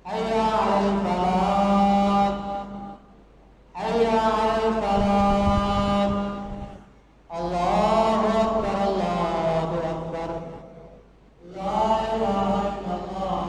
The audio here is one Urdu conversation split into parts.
حي على الفلاح حي على الفلاح الله أكبر الله أكبر لا إله إلا الله.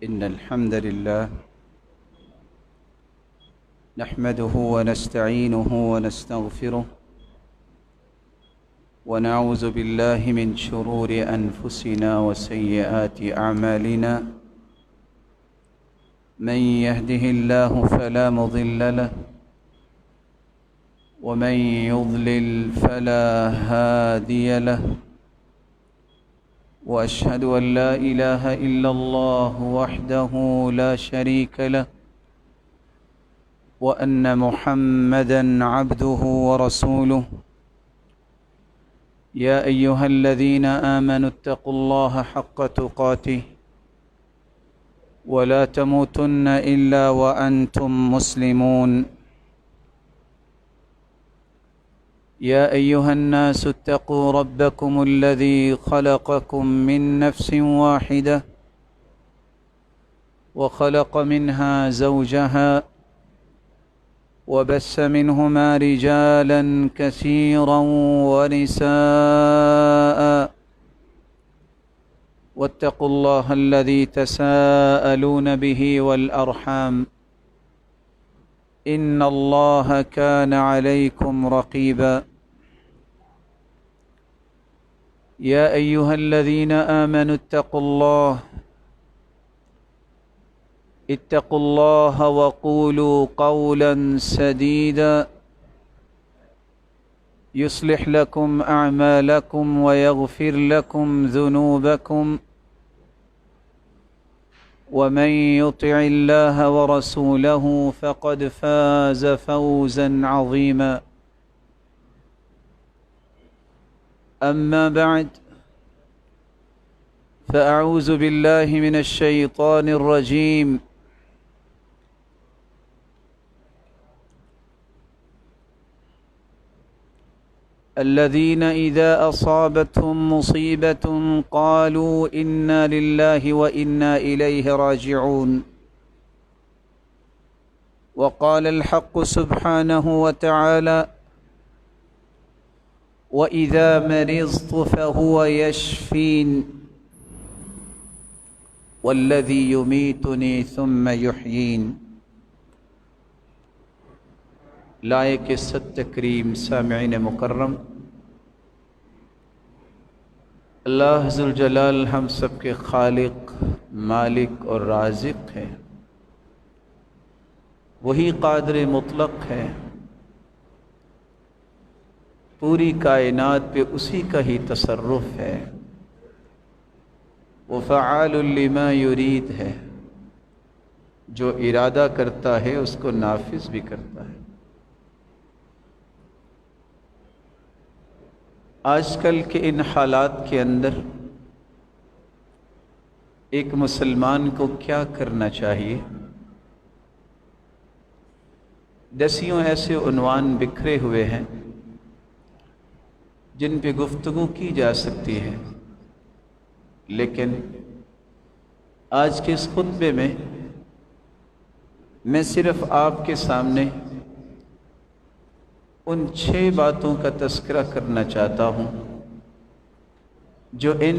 إن الحمد لله نحمده ونستعينه ونستغفره ونعوذ بالله من شرور أنفسنا وسيئات أعمالنا. من يهده الله فلا مضل له ومن يضلل فلا هادي له، وأشهد أن لا إله إلا الله وحده لا شريك له، وأن محمدًا عبده ورسوله. يا أيها الذين آمنوا اتقوا الله حق تقاته ولا تموتن إلا وأنتم مسلمون. يا أيها الناس اتقوا ربكم الذي خلقكم من نفس واحدة وخلق منها زوجها وبث منهما رجالا كثيرا ونساء، واتقوا الله الذي تساءلون به والأرحام إن الله كان عليكم رقيبا. يا أيها الذين آمنوا اتقوا الله وقولوا قولا سديدا يصلح لكم أعمالكم ويغفر لكم ذنوبكم، ومن يطع الله ورسوله فقد فاز فوزا عظيما. أما بعد، فأعوذ بالله من الشيطان الرجيم. الذين إذا أصابتهم مصيبة قالوا إنا لله وإنا إليه راجعون. وقال الحق سبحانه وتعالى: وإذا مرضت فهو يشفين والذي يميتني ثم يحيين. لائق ست تکریم سامعین مکرم، اللہ ذوالجلال ہم سب کے خالق، مالک اور رازق ہے۔ وہی قادر مطلق ہے، پوری کائنات پہ اسی کا ہی تصرف ہے، وہ فعال لما یرید ہے، جو ارادہ کرتا ہے اس کو نافذ بھی کرتا ہے۔ آج کل کے ان حالات کے اندر ایک مسلمان کو کیا کرنا چاہیے؟ دسیوں ایسے عنوان بکھرے ہوئے ہیں جن پہ گفتگو کی جا سکتی ہے، لیکن آج کے اس خطبے میں صرف آپ کے سامنے ان 6 باتوں کا تذکرہ کرنا چاہتا ہوں جو ان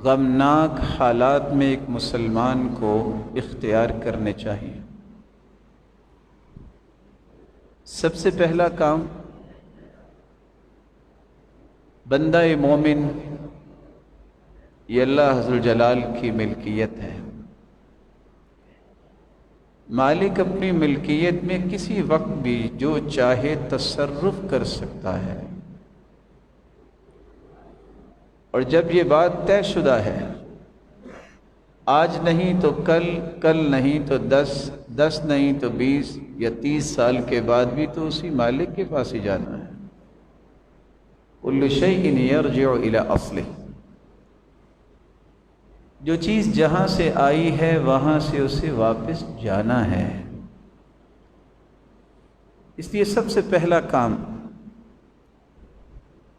غمناک حالات میں ایک مسلمان کو اختیار کرنے چاہیے۔ سب سے پہلا کام، بندہ مومن یہ اللہ ذوالجلال کی ملکیت ہے۔ مالک اپنی ملکیت میں کسی وقت بھی جو چاہے تصرف کر سکتا ہے، اور جب یہ بات طے شدہ ہے، آج نہیں تو کل، کل نہیں تو 10 10 نہیں تو 20 یا 30 سال کے بعد بھی تو اسی مالک کے پاس ہی جانا ہے۔ کل شیء یرجع الی اصلہ، جو چیز جہاں سے آئی ہے وہاں سے اسے واپس جانا ہے۔ اس لیے سب سے پہلا کام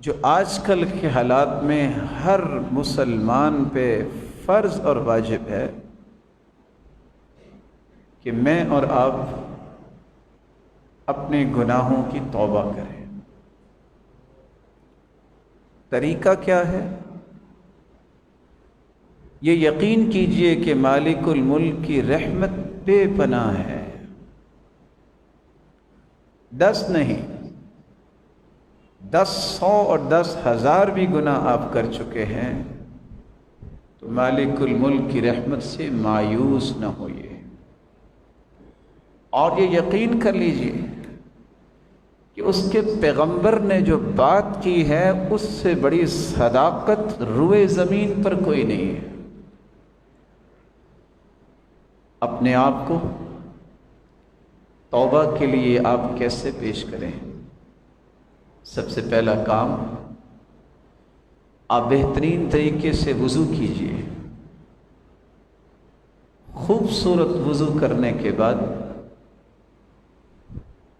جو آج کل کے حالات میں ہر مسلمان پہ فرض اور واجب ہے کہ میں اور آپ اپنے گناہوں کی توبہ کریں۔ طریقہ کیا ہے؟ یہ یقین کیجئے کہ مالک الملک کی رحمت بے پناہ ہے۔ 10 نہیں، 10 100 اور 10,000 بھی گناہ آپ کر چکے ہیں تو مالک الملک کی رحمت سے مایوس نہ ہوئیے، اور یہ یقین کر لیجئے کہ اس کے پیغمبر نے جو بات کی ہے اس سے بڑی صداقت روئے زمین پر کوئی نہیں ہے۔ اپنے آپ کو توبہ کے لیے آپ کیسے پیش کریں؟ سب سے پہلا کام، آپ بہترین طریقے سے وضو کیجئے۔ خوبصورت وضو کرنے کے بعد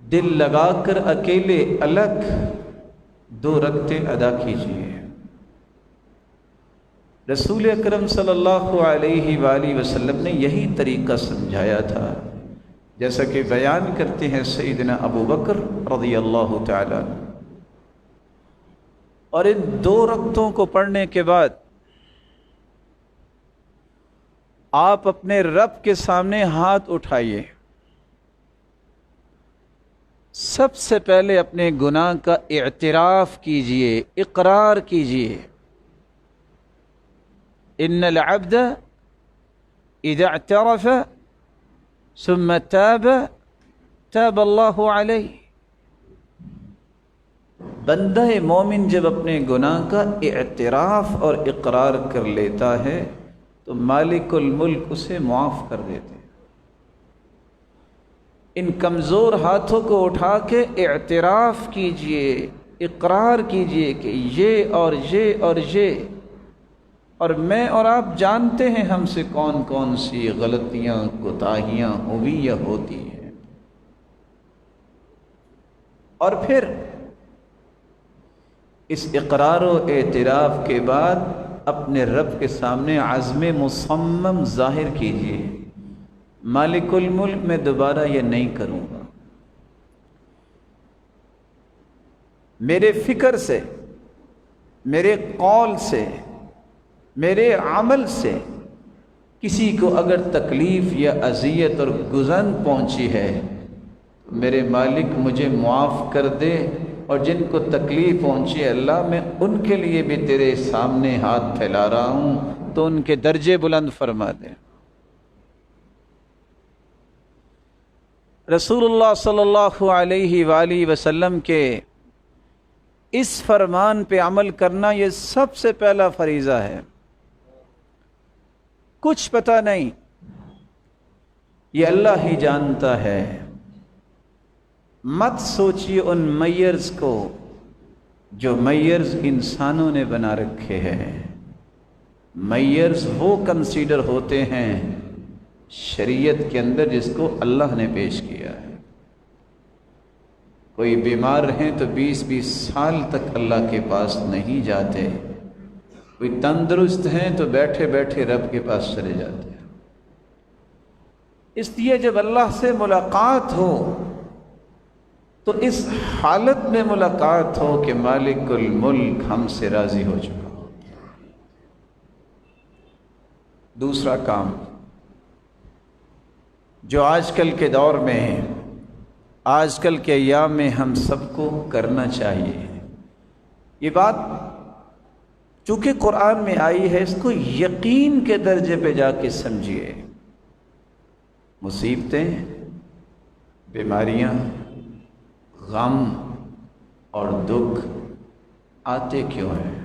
دل لگا کر اکیلے الگ 2 رکعتیں ادا کیجئے۔ رسول اکرم صلی اللہ علیہ وآلہ وسلم نے یہی طریقہ سمجھایا تھا، جیسا کہ بیان کرتے ہیں سیدنا ابو بکر رضی اللہ تعالی عنہ۔ اور ان 2 رکعتوں کو پڑھنے کے بعد آپ اپنے رب کے سامنے ہاتھ اٹھائیے۔ سب سے پہلے اپنے گناہ کا اعتراف کیجئے، اقرار کیجئے۔ ان العبد اذا اعترف ثم تاب تاب اللہ علیہ، بندہ مومن جب اپنے گناہ کا اعتراف اور اقرار کر لیتا ہے تو مالک الملک اسے معاف کر دیتے ہیں۔ ان کمزور ہاتھوں کو اٹھا کے اعتراف کیجئے، اقرار کیجئے کہ یہ اور یہ اور یہ، اور میں اور آپ جانتے ہیں ہم سے کون کون سی غلطیاں کوتاہیاں ہوئی یا ہوتی ہیں۔ اور پھر اس اقرار و اعتراف کے بعد اپنے رب کے سامنے عزم مصمم ظاہر کیجئے، مالک الملک میں دوبارہ یہ نہیں کروں گا۔ میرے فکر سے، میرے قول سے، میرے عمل سے کسی کو اگر تکلیف یا اذیت اور گزن پہنچی ہے تو میرے مالک مجھے معاف کر دے، اور جن کو تکلیف پہنچی ہے اللہ میں ان کے لیے بھی تیرے سامنے ہاتھ پھیلا رہا ہوں تو ان کے درجے بلند فرما دے۔ رسول اللہ صلی اللہ علیہ وآلہ وسلم کے اس فرمان پہ عمل کرنا یہ سب سے پہلا فریضہ ہے۔ کچھ پتہ نہیں، یہ اللہ ہی جانتا ہے۔ مت سوچیے ان میئرز کو جو میئرز انسانوں نے بنا رکھے ہیں۔ میئرز وہ کنسیڈر ہوتے ہیں شریعت کے اندر جس کو اللہ نے پیش کیا ہے۔ کوئی بیمار ہیں تو 20-20 سال تک اللہ کے پاس نہیں جاتے، کوئی تندرست ہیں تو بیٹھے بیٹھے رب کے پاس چلے جاتے ہیں۔ اس لیے جب اللہ سے ملاقات ہو تو اس حالت میں ملاقات ہو کہ مالک الملک ہم سے راضی ہو چکا ہو۔ دوسرا کام جو آج کل کے دور میں ہے، آج کل کے ایام میں ہم سب کو کرنا چاہیے، یہ بات چونکہ قرآن میں آئی ہے اس کو یقین کے درجے پہ جا کے سمجھیے۔ مصیبتیں، بیماریاں، غم اور دکھ آتے کیوں ہیں؟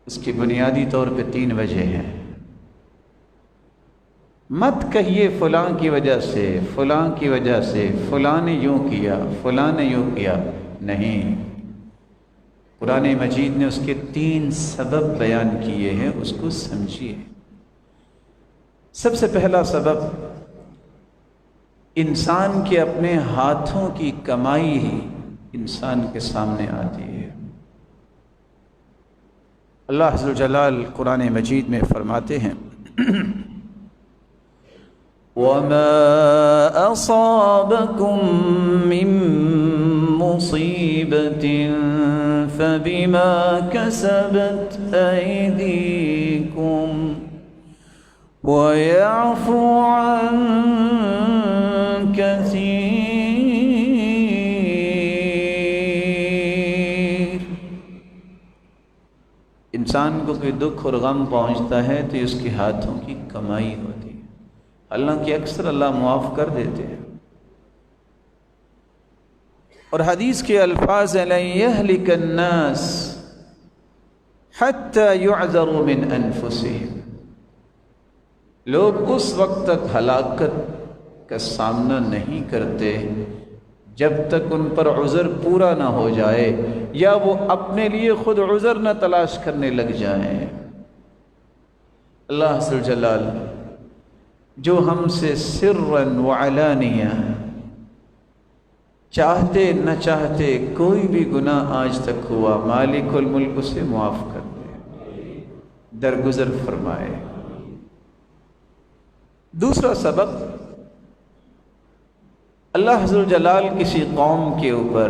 اس کی بنیادی طور پہ 3 وجہ ہیں۔ مت کہیے فلاں کی وجہ سے، فلاں کی وجہ سے، فلاں نے یوں کیا، فلاں نے یوں کیا، نہیں۔ قرآن مجید نے اس کے 3 سبب بیان کیے ہیں، اس کو سمجھیے۔ سب سے پہلا سبب، انسان کے اپنے ہاتھوں کی کمائی ہی انسان کے سامنے آتی ہے۔ اللہ عز و جلال قرآن مجید میں فرماتے ہیں وَمَا أَصَابَكُم مِّن مُّصِيبَةٍ فَبِمَا كَسَبَتْ أَيْدِيكُمْ وَيَعْفُو عَن كَثِيرٍ۔ انسان کو کوئی دکھ اور غم پہنچتا ہے تو اس کے ہاتھوں کی کمائی ہوتی ہے، حالانکہ اکثر اللہ معاف کر دیتے ہیں۔ اور حدیث کے الفاظ ہیں لَن يَهْلِكَ النَّاسِ حَتَّى يُعْذَرُوا مِنْ أَنفُسِهِمْ، لوگ اس وقت تک ہلاکت کا سامنا نہیں کرتے جب تک ان پر عذر پورا نہ ہو جائے یا وہ اپنے لیے خود عذر نہ تلاش کرنے لگ جائیں۔ اللہ عز و جلال جو ہم سے سرًا وعلانیہ، چاہتے نہ چاہتے کوئی بھی گناہ آج تک ہوا، مالک الملک اسے معاف کر دے، درگزر فرمائے۔ دوسرا سبب، اللہ عز و جلال کسی قوم کے اوپر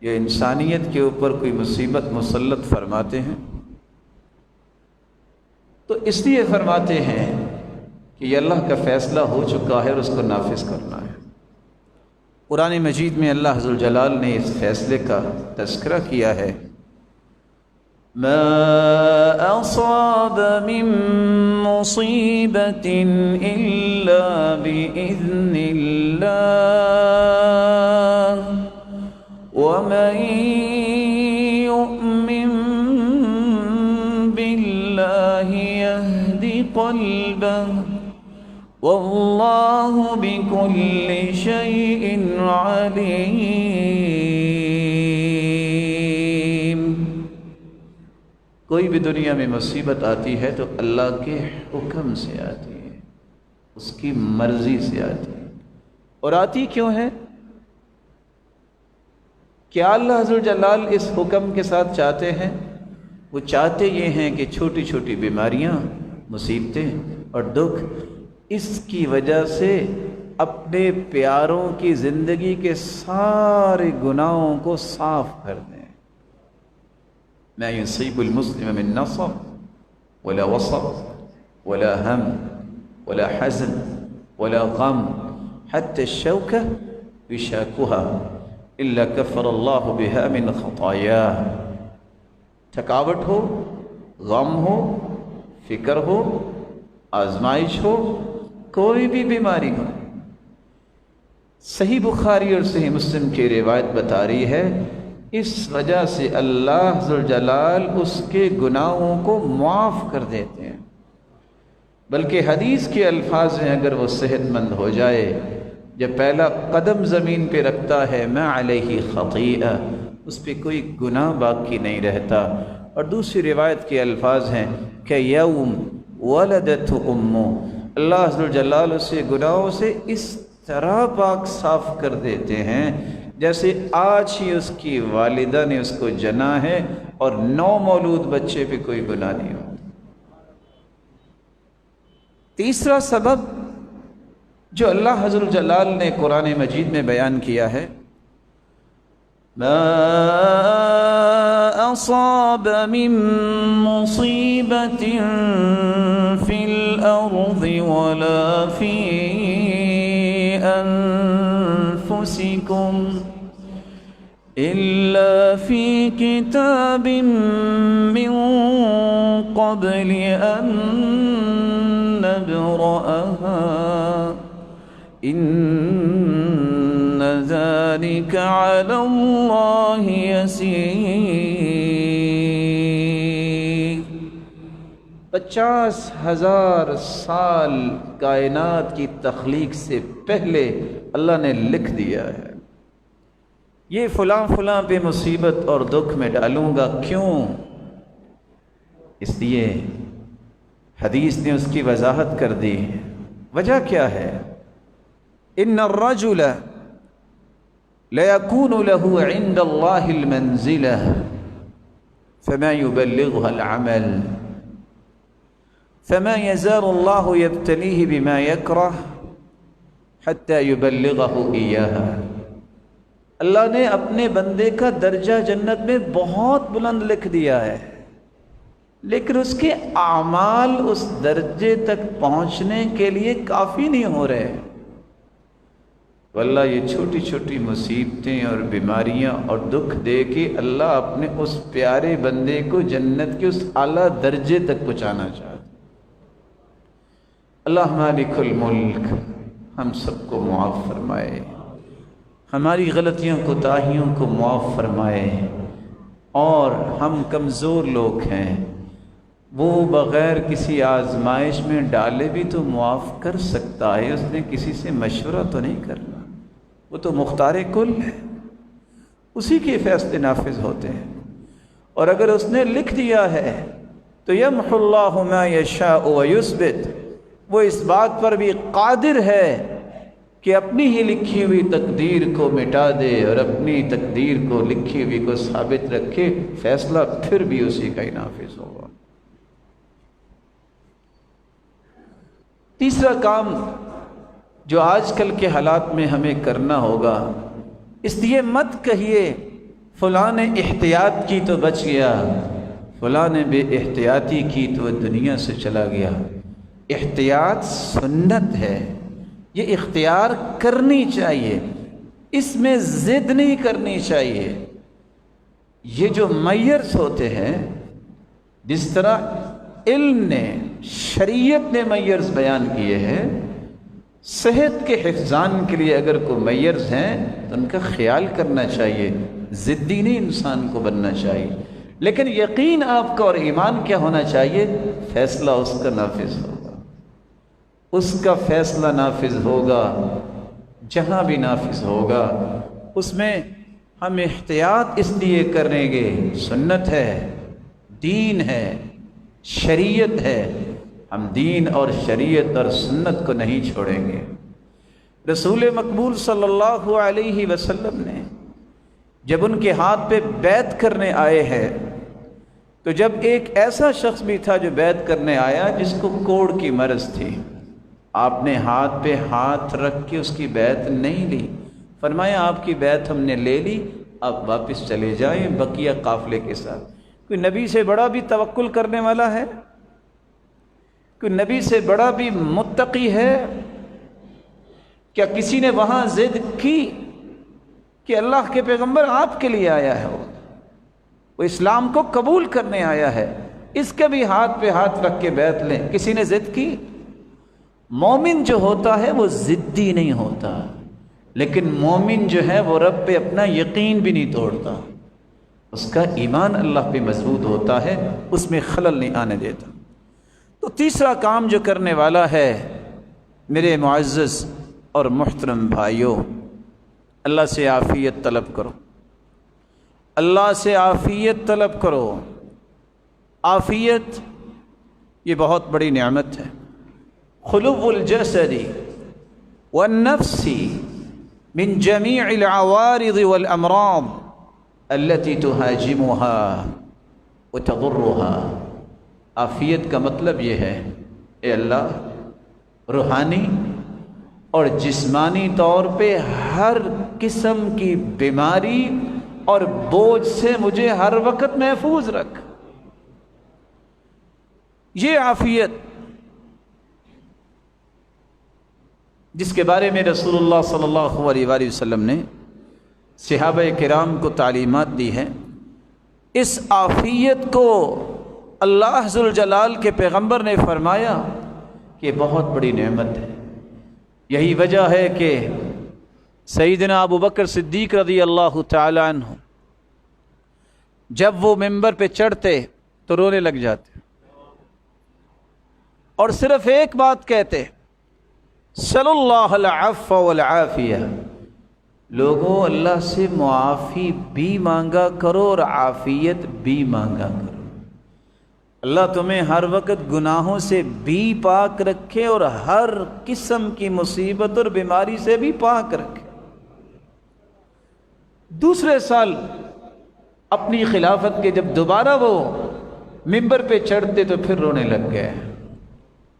یا انسانیت کے اوپر کوئی مصیبت مسلط فرماتے ہیں تو اس لیے فرماتے ہیں کہ یہ اللہ کا فیصلہ ہو چکا ہے اور اس کو نافذ کرنا ہے۔ قرآن مجید میں اللہ عز و جلال نے اس فیصلے کا تذکرہ کیا ہے ما اصاب من مصیبت الا باذن اللہ ومن یؤمن باللہ یہد قلبہ واللہ بکل شیء علیم۔ کوئی بھی دنیا میں مصیبت آتی ہے تو اللہ کے حکم سے آتی ہے، اس کی مرضی سے آتی ہے۔ اور آتی کیوں ہے؟ کیا اللہ عز و جلال اس حکم کے ساتھ چاہتے ہیں؟ وہ چاہتے یہ ہیں کہ چھوٹی چھوٹی بیماریاں، مصیبتیں اور دکھ اس کی وجہ سے اپنے پیاروں کی زندگی کے سارے گناہوں کو صاف کر دیں۔ ما يصيب المسلم من نصب ولا وصب ولا هم ولا حزن ولا غم حتى الشوكة يشاكها إلا كفر الله بها من خطاياه۔ تھکاوٹ ہو، غم ہو، فکر ہو، آزمائش ہو، کوئی بھی بیماری ہو، صحیح بخاری اور صحیح مسلم کی روایت بتا رہی ہے اس وجہ سے اللہ عز و جلال اس کے گناہوں کو معاف کر دیتے ہیں۔ بلکہ حدیث کے الفاظ ہیں اگر وہ صحت مند ہو جائے، جب پہلا قدم زمین پہ رکھتا ہے ما علیہ خطیئہ، اس پہ کوئی گناہ باقی نہیں رہتا۔ اور دوسری روایت کے الفاظ ہیں کہ یوم ولدت امہ، اللہ عز و جلال اسے گناہوں سے اس طرح پاک صاف کر دیتے ہیں جیسے آج ہی اس کی والدہ نے اس کو جنا ہے اور نو مولود بچے پہ کوئی گناہ نہیں ہوتا۔ تیسرا سبب جو اللہ عز و جلال نے قرآن مجید میں بیان کیا ہے ما اصاب من مصیبت فی الارض ولا فی انفسکم الا فی کتاب من قبل ان نبرأها ان ذلك على الله يسير۔ 50,000 سال کائنات کی تخلیق سے پہلے اللہ نے لکھ دیا ہے، یہ فلاں فلاں پہ مصیبت اور دکھ میں ڈالوں گا۔ کیوں؟ اس لیے حدیث نے اس کی وضاحت کر دی۔ وجہ کیا ہے؟ ان الرجل ليكون له عند الله المنزلة فما يبلغها العمل فما يزال الله يبتليه بما يكره حتى يبلغه إياها۔ اللہ نے اپنے بندے کا درجہ جنت میں بہت بلند لکھ دیا ہے، لیکن اس کے اعمال اس درجے تک پہنچنے کے لیے کافی نہیں ہو رہے۔ واللہ یہ چھوٹی چھوٹی مصیبتیں اور بیماریاں اور دکھ دے کے اللہ اپنے اس پیارے بندے کو جنت کے اس اعلیٰ درجے تک پہنچانا چاہتا۔ اللہ مالک الملک ہم سب کو معاف فرمائے، ہماری غلطیوں کوتاہیوں کو معاف فرمائے، اور ہم کمزور لوگ ہیں، وہ بغیر کسی آزمائش میں ڈالے بھی تو معاف کر سکتا ہے، اس نے کسی سے مشورہ تو نہیں کرنا، وہ تو مختار کل ہے، اسی کے فیصلے نافذ ہوتے ہیں۔ اور اگر اس نے لکھ دیا ہے تو یمحو اللہ ما یشاء ویثبت، وہ اس بات پر بھی قادر ہے کہ اپنی ہی لکھی ہوئی تقدیر کو مٹا دے اور اپنی تقدیر کو لکھی ہوئی کو ثابت رکھے، فیصلہ پھر بھی اسی کا ہی نافذ ہوگا۔ تیسرا کام جو آج کل کے حالات میں ہمیں کرنا ہوگا، اس لیے مت کہیے فلاں نے احتیاط کی تو بچ گیا، فلاں نے بے احتیاطی کی تو وہ دنیا سے چلا گیا۔ احتیاط سنت ہے، یہ اختیار کرنی چاہیے، اس میں ضد نہیں کرنی چاہیے۔ یہ جو میئرز ہوتے ہیں، جس طرح علم نے، شریعت نے میئرز بیان کیے ہیں، صحت کے حفظان کے لیے اگر کوئی میئرز ہیں تو ان کا خیال کرنا چاہیے، ضدی نہیں انسان کو بننا چاہیے، لیکن یقین آپ کا اور ایمان کیا ہونا چاہیے؟ فیصلہ اس کا نافذ ہوگا، اس کا فیصلہ نافذ ہوگا، جہاں بھی نافذ ہوگا اس میں ہم احتیاط اس لیے کریں گے، سنت ہے، دین ہے، شریعت ہے، ہم دین اور شریعت اور سنت کو نہیں چھوڑیں گے۔ رسول مقبول صلی اللہ علیہ وسلم نے جب ان کے ہاتھ پہ بیعت کرنے آئے ہیں، تو جب ایک ایسا شخص بھی تھا جو بیعت کرنے آیا جس کو کوڑ کی مرض تھی، آپ نے ہاتھ پہ ہاتھ رکھ کے اس کی بیعت نہیں لی، فرمایا آپ کی بیعت ہم نے لے لی، آپ واپس چلے جائیں بقیہ قافلے کے ساتھ۔ کوئی نبی سے بڑا بھی توکل کرنے والا ہے؟ کوئی نبی سے بڑا بھی متقی ہے؟ کیا کسی نے وہاں ضد کی کہ اللہ کے پیغمبر آپ کے لیے آیا ہے، وہ اسلام کو قبول کرنے آیا ہے، اس کے بھی ہاتھ پہ ہاتھ رکھ کے بیعت لیں؟ کسی نے ضد کی؟ مومن جو ہوتا ہے وہ ضدی نہیں ہوتا، لیکن مومن جو ہے وہ رب پہ اپنا یقین بھی نہیں توڑتا، اس کا ایمان اللہ پہ مضبوط ہوتا ہے، اس میں خلل نہیں آنے دیتا۔ تو تیسرا کام جو کرنے والا ہے میرے معزز اور محترم بھائیوں، اللہ سے عافیت طلب کرو، اللہ سے عافیت طلب کرو۔ عافیت یہ بہت بڑی نعمت ہے۔ خلو الجسد والنفس من جميع العوارض والامراض التي تهاجمها وتضرها۔ عافیت کا مطلب یہ ہے، اے اللہ روحانی اور جسمانی طور پہ ہر قسم کی بیماری اور بوجھ سے مجھے ہر وقت محفوظ رکھ۔ یہ عافیت جس کے بارے میں رسول اللہ صلی اللہ علیہ وآلہ وسلم نے صحابہ کرام کو تعلیمات دی ہیں، اس عافیت کو اللہ ذوالجلال کے پیغمبر نے فرمایا کہ بہت بڑی نعمت ہے۔ یہی وجہ ہے کہ سیدنا ابو بکر صدیق رضی اللہ تعالی عنہ جب وہ ممبر پہ چڑھتے تو رونے لگ جاتے، اور صرف ایک بات کہتے، صلی اللہ العفو والعافیہ، لوگوں اللہ سے معافی بھی مانگا کرو اور عافیت بھی مانگا کرو۔ اللہ تمہیں ہر وقت گناہوں سے بھی پاک رکھے اور ہر قسم کی مصیبت اور بیماری سے بھی پاک رکھے۔ دوسرے سال اپنی خلافت کے جب دوبارہ وہ ممبر پہ چڑھتے تو پھر رونے لگ گئے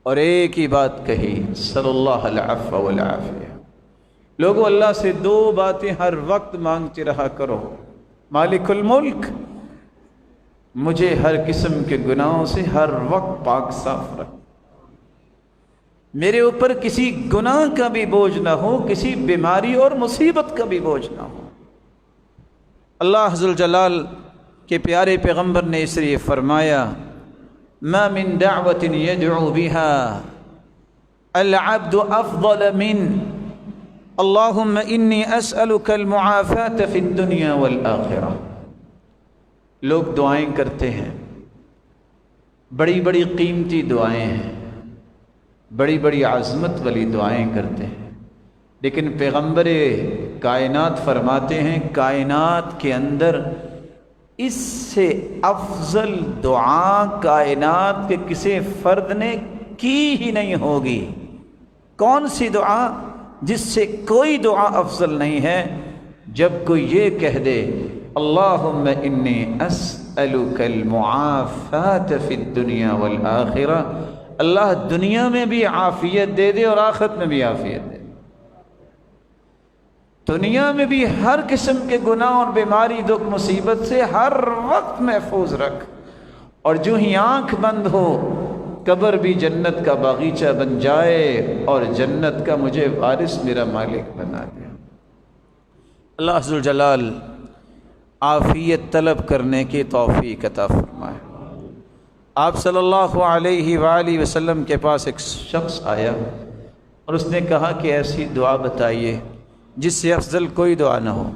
اور ایک ہی بات کہی، صلی اللہ العفو والعافیہ۔ لوگوں اللہ سے دو باتیں ہر وقت مانگتے رہا کرو، مالک الملک مجھے ہر قسم کے گناہوں سے ہر وقت پاک صاف رکھ، میرے اوپر کسی گناہ کا بھی بوجھ نہ ہو، کسی بیماری اور مصیبت کا بھی بوجھ نہ ہو۔ اللہ ذوالجلال کے پیارے پیغمبر نے اس لیے فرمایا، ما من دعوت يدعو بها العبد افضل من اللهم انی اسألک المعافاة فی الدنیا والآخرہ۔ لوگ دعائیں کرتے ہیں، بڑی بڑی قیمتی دعائیں ہیں، بڑی بڑی عظمت والی دعائیں کرتے ہیں، لیکن پیغمبر کائنات فرماتے ہیں کائنات کے اندر اس سے افضل دعا کائنات کے کسی فرد نے کی ہی نہیں ہوگی۔ کون سی دعا؟ جس سے کوئی دعا افضل نہیں ہے، جب کوئی یہ کہہ دے اللہم انی اسألک المعافاة فی الدنیا والآخرہ، اللہ دنیا میں بھی عافیت دے دے اور آخرت میں بھی عافیت دے دے، دنیا میں بھی ہر قسم کے گناہ اور بیماری دکھ مصیبت سے ہر وقت محفوظ رکھ، اور جو ہی آنکھ بند ہو قبر بھی جنت کا باغیچہ بن جائے اور جنت کا مجھے وارث میرا مالک بنا دے۔ اللہ ذوالجلال عافیت طلب کرنے کی توفیق عطا فرمائے۔ آپ صلی اللہ علیہ وآلہ وسلم کے پاس ایک شخص آیا اور اس نے کہا کہ ایسی دعا بتائیے جس سے افضل کوئی دعا نہ ہو۔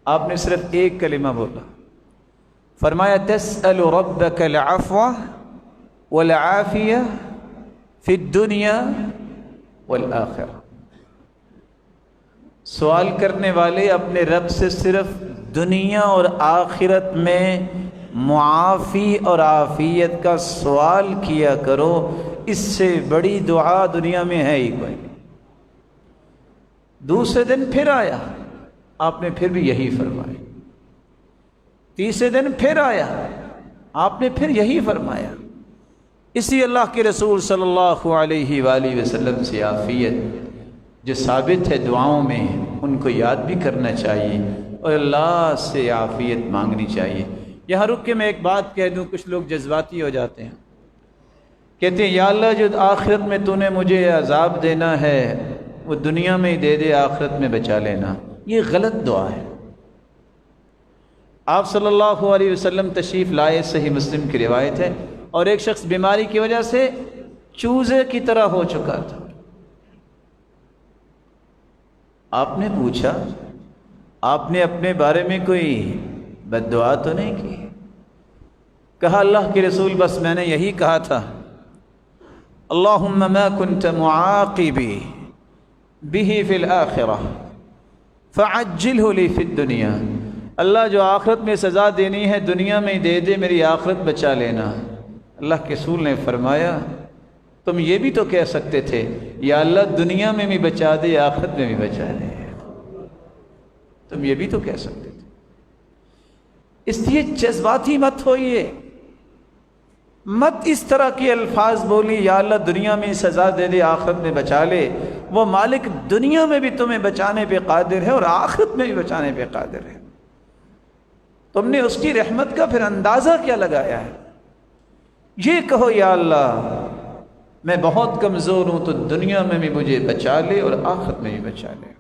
آپ نے صرف ایک کلمہ بولا، فرمایا تسأل ربک العفو والعافیہ فی الدنیا والآخرہ۔ سوال کرنے والے اپنے رب سے صرف دنیا اور آخرت میں معافی اور عافیت کا سوال کیا کرو، اس سے بڑی دعا دنیا میں ہے ہی کوئی۔ دوسرے دن پھر آیا، آپ نے پھر بھی یہی فرمایا۔ تیسرے دن پھر آیا، آپ نے پھر یہی فرمایا۔ اسی اللہ کے رسول صلی اللہ علیہ وآلہ وسلم سے عافیت جو ثابت ہے دعاؤں میں، ان کو یاد بھی کرنا چاہیے اور اللہ سے عافیت مانگنی چاہیے۔ یہاں رک کے میں ایک بات کہہ دوں، کچھ لوگ جذباتی ہو جاتے ہیں، کہتے ہیں یا اللہ جو آخرت میں تو نے مجھے عذاب دینا ہے وہ دنیا میں ہی دے دے، آخرت میں بچا لینا۔ یہ غلط دعا ہے۔ آپ صلی اللہ علیہ وسلم تشریف لائے، صحیح مسلم کی روایت ہے، اور ایک شخص بیماری کی وجہ سے چوزے کی طرح ہو چکا تھا۔ آپ نے پوچھا، آپ نے اپنے بارے میں کوئی بد دعا تو نہیں کی؟ کہا اللہ کے رسول بس میں نے یہی کہا تھا اللہم ما کنت معاقبی به فی الآخرہ فعجلہ لی فی الدنیا، اللہ جو آخرت میں سزا دینی ہے دنیا میں دے دے، میری آخرت بچا لینا۔ اللہ کے رسول نے فرمایا تم یہ بھی تو کہہ سکتے تھے یا اللہ دنیا میں بھی بچا دے آخرت میں بھی بچا دے، تم یہ بھی تو کہہ سکتے تھے۔ اس لیے جذباتی مت ہوئیے، مت اس طرح کے الفاظ بولی یا اللہ دنیا میں سزا دے دے آخرت میں بچا لے۔ وہ مالک دنیا میں بھی تمہیں بچانے پہ قادر ہے اور آخرت میں بھی بچانے پہ قادر ہے، تم نے اس کی رحمت کا پھر اندازہ کیا لگایا ہے؟ یہ کہو یا اللہ میں بہت کمزور ہوں تو دنیا میں بھی مجھے بچا لے اور آخرت میں بھی بچا لے۔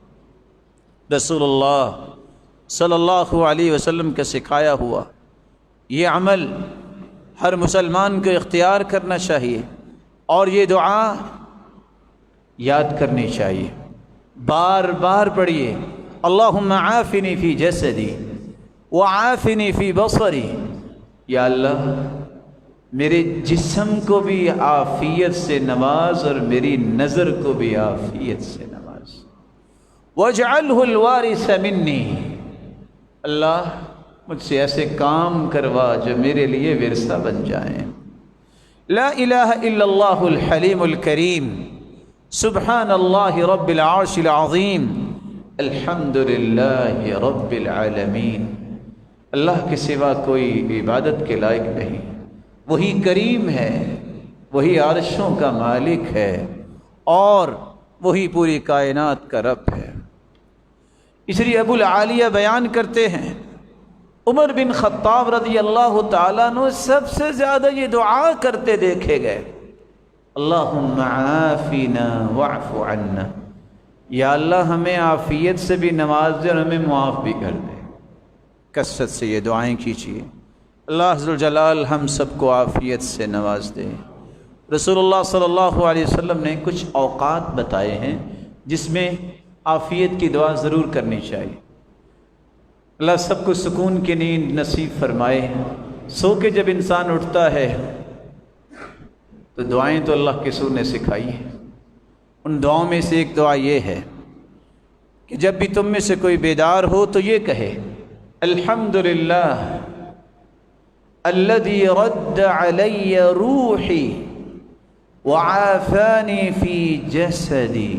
رسول اللہ صلی اللہ علیہ وسلم کا سکھایا ہوا یہ عمل ہر مسلمان کو اختیار کرنا چاہیے اور یہ دعا یاد کرنی چاہیے، بار بار پڑھیے اللہم عافنی فی جسدی وعافنی فی بصری، یا اللہ میرے جسم کو بھی عافیت سے نواز اور میری نظر کو بھی عافیت سے نواز۔ وَاجْعَلْهُ الْوَارِثَ مِنِّي، اللہ مجھ سے ایسے کام کروا جو میرے لیے ورثہ بن جائیں۔ لا الہ الا اللہ الحلیم الکریم، سبحان اللہ رب العرش العظیم، الحمد للہ رب العالمین۔ اللہ کے سوا کوئی عبادت کے لائق نہیں، وہی کریم ہے، وہی عرشوں کا مالک ہے اور وہی پوری کائنات کا رب ہے۔ اس لیے ابو العالیہ بیان کرتے ہیں عمر بن خطاب رضی اللہ تعالیٰ عنہ سب سے زیادہ یہ دعا کرتے دیکھے گئے، اللہم عافنا واعف عنا، یا اللہ ہمیں عافیت سے بھی نواز دے اور ہمیں معاف بھی کر دے۔ کثرت سے یہ دعائیں کیجیے، اللہ ذوالجلال ہم سب کو عافیت سے نواز دے۔ رسول اللہ صلی اللہ علیہ وسلم نے کچھ اوقات بتائے ہیں جس میں عافیت کی دعا ضرور کرنی چاہیے۔ اللہ سب کو سکون کی نیند نصیب فرمائے۔ سو کے جب انسان اٹھتا ہے تو دعائیں تو اللہ کے رسول نے سکھائی ہیں، ان دعاؤں میں سے ایک دعا یہ ہے کہ جب بھی تم میں سے کوئی بیدار ہو تو یہ کہے، الحمدللہ الذی رد علی روحی وعافانی فی جسدی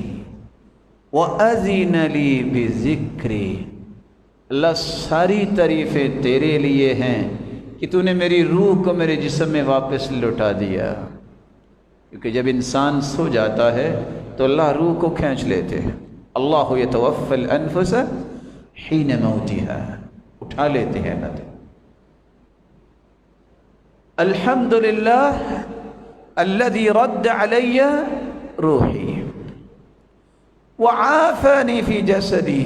وَأَذِنَ لِي بِذِكْرِي، اللہ ساری تعریفیں تیرے لیے ہیں کہ تو نے میری روح کو میرے جسم میں واپس لوٹا دیا، کیونکہ جب انسان سو جاتا ہے تو اللہ روح کو کھینچ لیتے ہیں۔ اللہ یتوفی الانفس حین موتها، اٹھا لیتے ہیں نہ۔ الحمدللہ الذی رد علی روحی وعافانی فی جسدی،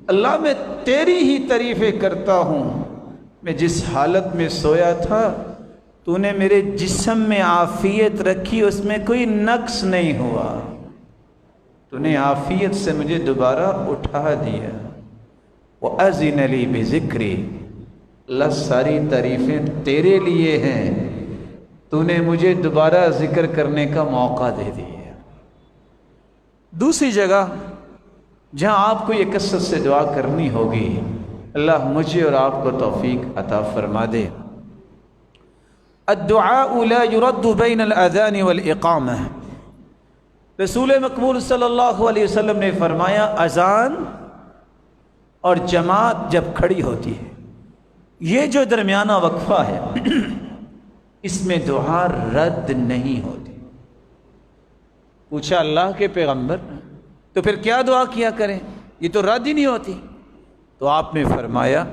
اللہ میں تیری ہی تعریفیں کرتا ہوں، میں جس حالت میں سویا تھا تو نے میرے جسم میں عافیت رکھی، اس میں کوئی نقص نہیں ہوا، تو نے عافیت سے مجھے دوبارہ اٹھا دیا۔ وَأَذِنَ لِي بِذِكْرِي، اللہ ساری تعریفیں تیرے لیے ہیں، تو نے مجھے دوبارہ ذکر کرنے کا موقع دے دیا۔ دوسری جگہ جہاں آپ کو یہ کثرت سے دعا کرنی ہوگی، اللہ مجھے اور آپ کو توفیق عطا فرما دے۔ الدعاء لا يرد بین الاذان والاقامہ، رسول مقبول صلی اللہ علیہ وسلم نے فرمایا اذان اور جماعت جب کھڑی ہوتی ہے، یہ جو درمیانہ وقفہ ہے اس میں دعا رد نہیں ہوتی۔ پوچھا اللہ کے پیغمبر تو پھر کیا دعا کیا کریں، یہ تو رد ہی نہیں ہوتی؟ تو آپ نے فرمایا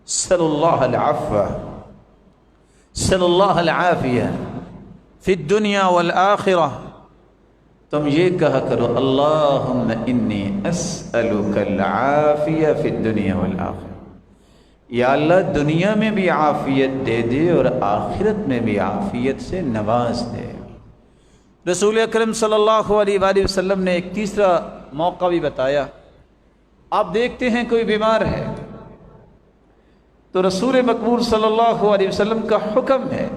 صلی اللہ العفو صلی اللہ العافیہ فی الدنیا والآخرہ، تم یہ کہا کرو اللہم انی اسألک العافیہ فی الدنیا والآخرہ، یا اللہ دنیا میں بھی عافیت دے دے اور آخرت میں بھی عافیت سے نواز دے۔ رسول اکرم صلی اللہ علیہ وآلہ وسلم نے ایک تیسرا موقع بھی بتایا۔ آپ دیکھتے ہیں کوئی بیمار ہے تو رسول مقبول صلی اللہ علیہ وسلم کا حکم ہے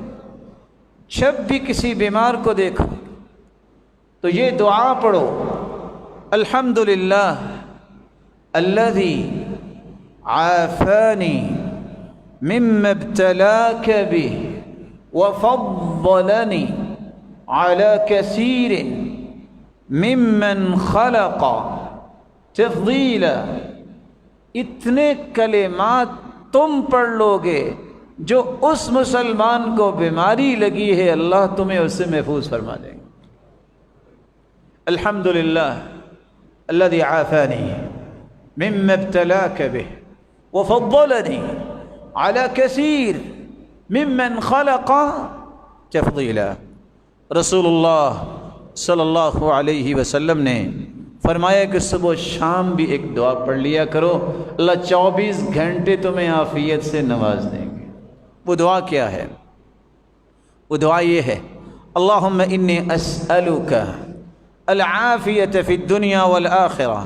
جب بھی کسی بیمار کو دیکھو تو یہ دعا پڑھو، الحمدللہ الذی عافانی مما ابتلاک بہ وفضلنی علی کثیر ممن خلق تفضیلا۔ اتنے کلمات تم پڑھ لو گے جو اس مسلمان کو بیماری لگی ہے اللہ تمہیں اس سے محفوظ فرما دیں گے۔ الحمدللہ الذی عافانی مما ابتلاک بہ وفضلنی علی کثیر ممن خلق تفضیلا۔ رسول اللہ صلی اللہ علیہ وسلم نے فرمایا کہ صبح و شام بھی ایک دعا پڑھ لیا کرو، اللہ 24 گھنٹے تمہیں عافیت سے نواز دیں گے۔ وہ دعا کیا ہے؟ وہ دعا یہ ہے اللہم انی اسألک العافیت فی الدنیا والآخرہ،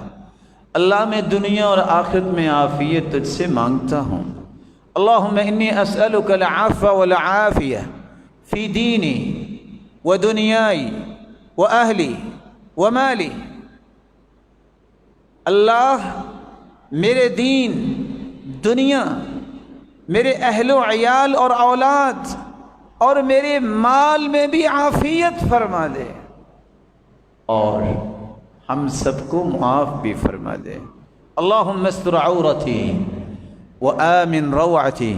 اللہ میں دنیا اور آخرت میں عافیت تجھ سے مانگتا ہوں۔ اللہم انی اسألک العفو والعافیہ فی دینی و دنیائی و اہلی و مالی، اللہ میرے دین، دنیا، میرے اہل و عیال اور اولاد اور میرے مال میں بھی عافیت فرما دے، اور ہم سب کو معاف بھی فرما دے۔ اللہم استر عورتی وآمن روعتی،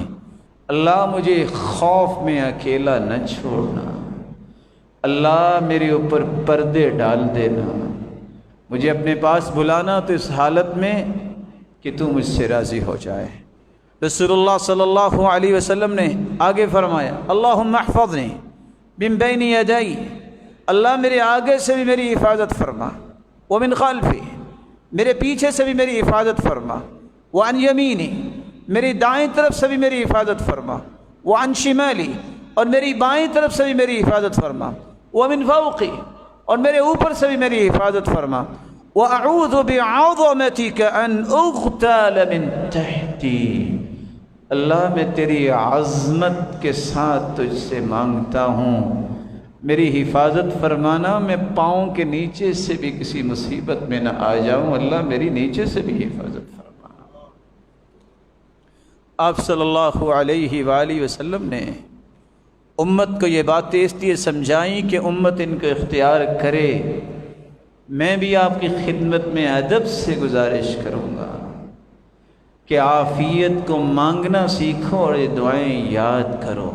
اللہ مجھے خوف میں اکیلا نہ چھوڑنا، اللہ میرے اوپر پردے ڈال دینا، مجھے اپنے پاس بلانا تو اس حالت میں کہ تو مجھ سے راضی ہو جائے۔ رسول اللہ صلی اللہ علیہ وسلم نے آگے فرمایا، اللہم احفظنی من بین یدی، اللہ میرے آگے سے بھی میری حفاظت فرما، ومن خلفی، میرے پیچھے سے بھی میری حفاظت فرما، وعن یمینی، میری دائیں طرف سے بھی میری حفاظت فرما، وعن شمالی، اور میری بائیں طرف سے بھی میری حفاظت فرما، ومن فوقی، اور میرے اوپر سے بھی میری حفاظت فرما، وَأَعُوذُ بِعَظَمَتِكَ أَنْ أُغْتَالَ مِنْ تَحْتِي، اللہ میں تیری عظمت کے ساتھ تجھ سے مانگتا ہوں میری حفاظت فرمانا، میں پاؤں کے نیچے سے بھی کسی مصیبت میں نہ آ جاؤں، اللہ میری نیچے سے بھی حفاظت فرمانا۔ آپ صلی اللہ علیہ وآلہ وسلم نے امت کو یہ باتیں اس لیے سمجھائیں کہ امت ان کو اختیار کرے۔ میں بھی آپ کی خدمت میں ادب سے گزارش کروں گا کہ عافیت کو مانگنا سیکھو اور یہ دعائیں یاد کرو۔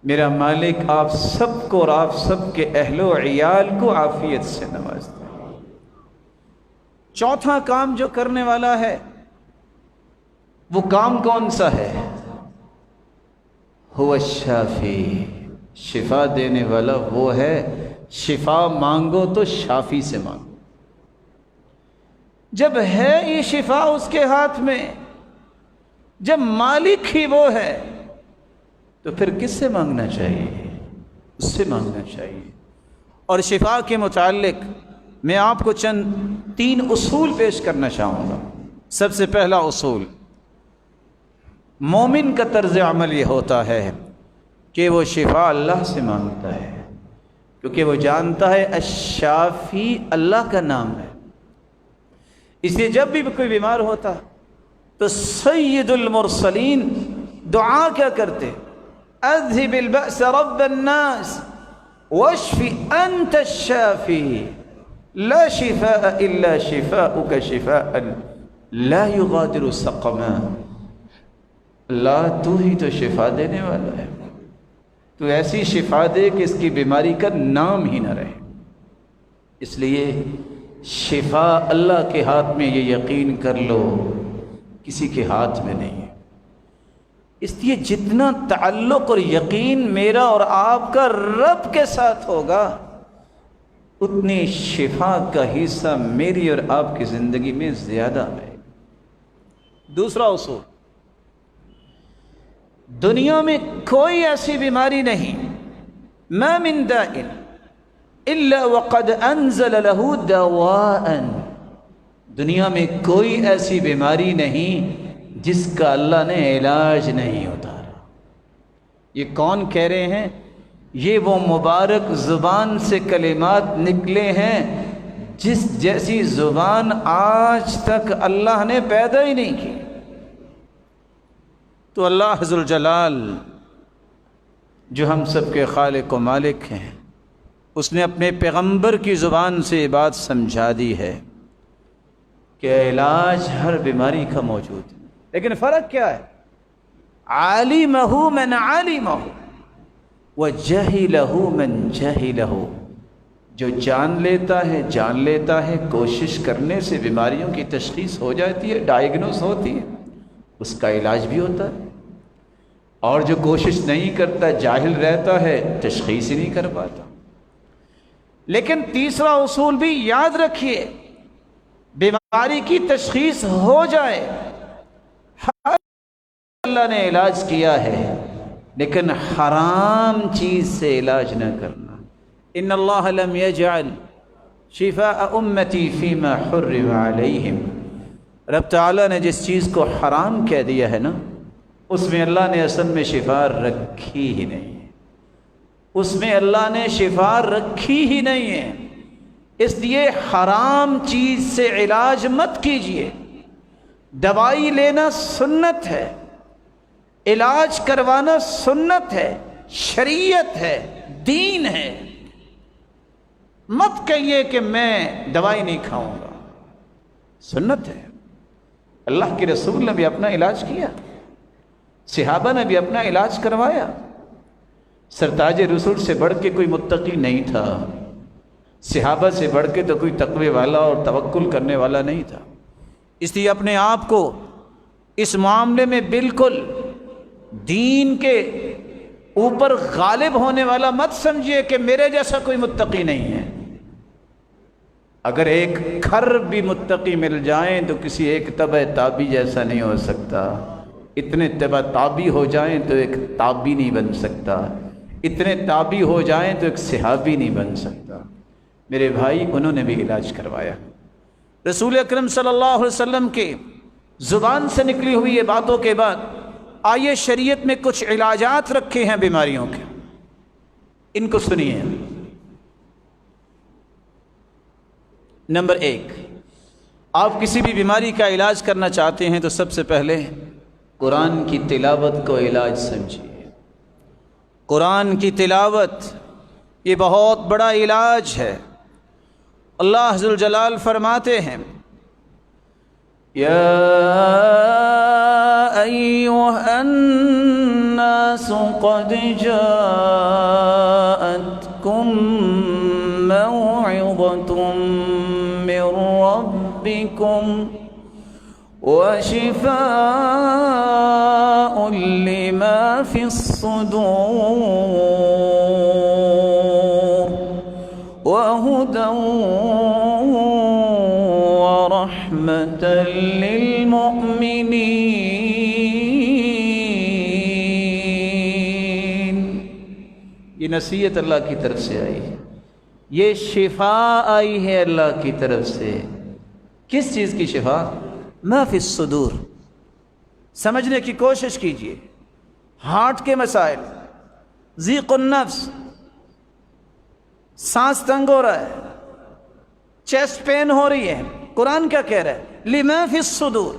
میرا مالک آپ سب کو اور آپ سب کے اہل و عیال کو عافیت سے نوازتا ہے۔ چوتھا کام جو کرنے والا ہے وہ کام کون سا ہے؟ هو الشافی، شفا دینے والا وہ ہے۔ شفا مانگو تو شافی سے مانگو۔ جب ہے یہ شفا اس کے ہاتھ میں، جب مالک ہی وہ ہے، تو پھر کس سے مانگنا چاہیے؟ اس سے مانگنا چاہیے۔ اور شفا کے متعلق میں آپ کو چند 3 اصول پیش کرنا چاہوں گا۔ سب سے پہلا اصول، مومن کا طرز عمل یہ ہوتا ہے کہ وہ شفا اللہ سے مانگتا ہے، کیونکہ وہ جانتا ہے الشافی اللہ کا نام ہے۔ اس لیے جب بھی کوئی بیمار ہوتا تو سید المرسلین دعا کیا کرتے؟ اذهب البأس رب الناس واشف انت الشافی لا شفاء الا شفاؤک شفاء لا یغادر سقما، اللہ تو ہی تو شفا دینے والا ہے، تو ایسی شفا دے کہ اس کی بیماری کا نام ہی نہ رہے۔ اس لیے شفا اللہ کے ہاتھ میں، یہ یقین کر لو، کسی کے ہاتھ میں نہیں ہے۔ اس لیے جتنا تعلق اور یقین میرا اور آپ کا رب کے ساتھ ہوگا، اتنی شفا کا حصہ میری اور آپ کی زندگی میں زیادہ ہے۔ دوسرا اصول، دنیا میں کوئی ایسی بیماری نہیں، ما من داء الا وقد انزل له دواء، دنیا میں کوئی ایسی بیماری نہیں جس کا اللہ نے علاج نہیں اتارا۔ یہ کون کہہ رہے ہیں؟ یہ وہ مبارک زبان سے کلمات نکلے ہیں جس جیسی زبان آج تک اللہ نے پیدا ہی نہیں کی۔ تو اللہ ذو الجلال جو ہم سب کے خالق و مالک ہیں، اس نے اپنے پیغمبر کی زبان سے یہ بات سمجھا دی ہے کہ علاج ہر بیماری کا موجود ہے، لیکن فرق کیا ہے؟ عالمہ من عالمہ وجہلہ من جہلہ، جو جان لیتا ہے کوشش کرنے سے بیماریوں کی تشخیص ہو جاتی ہے، ڈائیگنوز ہوتی ہے، اس کا علاج بھی ہوتا ہے، اور جو کوشش نہیں کرتا، جاہل رہتا ہے، تشخیص ہی نہیں کر پاتا۔ لیکن تیسرا اصول بھی یاد رکھیے، بیماری کی تشخیص ہو جائے، اللہ نے علاج کیا ہے، لیکن حرام چیز سے علاج نہ کرنا۔ ان اللہ لم یجعل شفاء امتی فیما حرم علیہم، رب تعالیٰ نے جس چیز کو حرام کہہ دیا ہے نا، اس میں اللہ نے اصل میں شفا رکھی ہی نہیں۔ اس میں اللہ نے شفا رکھی ہی نہیں ہے، اس لیے حرام چیز سے علاج مت کیجیے۔ دوائی لینا سنت ہے، علاج کروانا سنت ہے، شریعت ہے، دین ہے۔ مت کہیے کہ میں دوائی نہیں کھاؤں گا، سنت ہے۔ اللہ کے رسول نے بھی اپنا علاج کیا، صحابہ نے بھی اپنا علاج کروایا۔ سرتاج رسول سے بڑھ کے کوئی متقی نہیں تھا، صحابہ سے بڑھ کے تو کوئی تقوی والا اور توکل کرنے والا نہیں تھا۔ اس لیے اپنے آپ کو اس معاملے میں بالکل دین کے اوپر غالب ہونے والا مت سمجھیے کہ میرے جیسا کوئی متقی نہیں ہے۔ اگر ایک کھر بھی متقی مل جائیں تو کسی ایک تبع تابی جیسا نہیں ہو سکتا، اتنے تبع تابی ہو جائیں تو ایک تابی نہیں بن سکتا، اتنے تابی ہو جائیں تو ایک صحابی نہیں بن سکتا۔ میرے بھائی، انہوں نے بھی علاج کروایا۔ رسول اکرم صلی اللہ علیہ وسلم کے زبان سے نکلی ہوئی یہ باتوں کے بعد آئیے شریعت میں کچھ علاجات رکھے ہیں بیماریوں کے، ان کو سنیے۔ نمبر 1، آپ کسی بھی بیماری کا علاج کرنا چاہتے ہیں تو سب سے پہلے قرآن کی تلاوت کو علاج سمجھیے۔ قرآن کی تلاوت یہ بہت بڑا علاج ہے۔ اللہ ذوالجلال فرماتے ہیں، یا ایھا الناس قد جاءتکم موعظۃ من ربکم وشفاء لما في الصدور وهدى ورحمة للمؤمنين۔ یہ نصیحت اللہ کی طرف سے آئی ہے، یہ شفا آئی ہے اللہ کی طرف سے۔ کس چیز کی شفا؟ ما فی الصدور۔ سمجھنے کی کوشش کیجیے۔ ہارٹ کے مسائل، ضیق النفس، سانس تنگ ہو رہا ہے، چیسٹ پین ہو رہی ہے، قرآن کیا کہہ رہا ہے؟ لما فی الصدور،